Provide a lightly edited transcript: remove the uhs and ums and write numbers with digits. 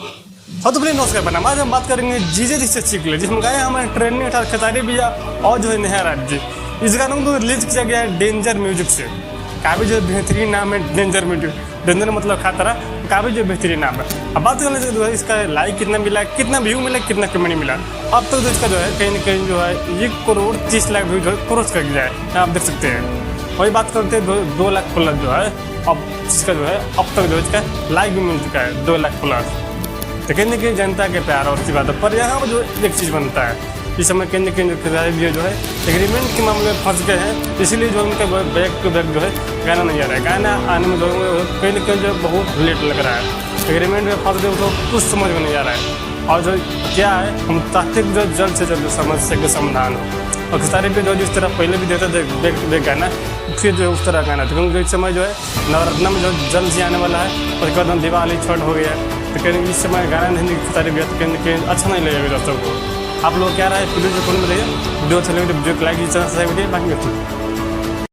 हाँ तो प्लीज नमस्कार बना, आज हम बात करेंगे जीजे जिससे सीख ले, जिसमें गाए हमारे ट्रेंडिंग अठार खतारी भैया और जो है नेहा राज जी। इस गानों को रिलीज किया गया है डेंजर म्यूजिक से। काफ़ी जो बेहतरीन नाम है डेंजर म्यूजिक, डेंजर मतलब खतरा, काफ़ी जो बेहतरीन नाम है। अब बात करने से जो है इसका लाइक कितना मिला, कितना व्यू मिला, कितना कमेंट मिला। अब तक तो इसका जो है कहीं ना कहीं जो है 1,30,00,000 व्यू जो है क्रॉस कर गया है, आप देख सकते हैं। वही बात करते हैं 2 लाख प्लस जो है अब इसका जो है अब तक जो है इसका लाइक भी मिल चुका है 2 लाख प्लस। तो कहीं ना कहीं जनता के प्यार और सी बात है। पर यहाँ पर जो एक चीज़ बनता है, इस समय कहीं ना कहीं खिलाड़ी जो है एग्रीमेंट के मामले में फंस गए हैं, इसीलिए जो उनका बैक टू बैक जो है गाना नहीं आ रहा है। गाना आने में जो कहीं ना कहीं जो बहुत लेट लग रहा है। एग्रीमेंट में फंस गए तो कुछ समझ में नहीं आ रहा है। और जो क्या है, हम चाहते हैं जो जल्द से जल्द समस्या का समाधान हो। और खिलाड़ी पे जो जिस तरह पहले भी देता था बैक टू बैक गाना, फिर जो उस तरह गाना था, क्योंकि इस समय जो है नवरत्ना में जो जल्द से आने वाला है, उसके बाद दिवाली छठ हो गया, तो कहीं इस समय गाना नहीं खिलाड़ी भी तो कहीं अच्छा नहीं लगेगा दोस्तों को। आप लोग क्या रहा है वीडियो जो कौन बताइए, वीडियो अच्छा लगे तो वीडियो को लाइक कीजिए, बाकी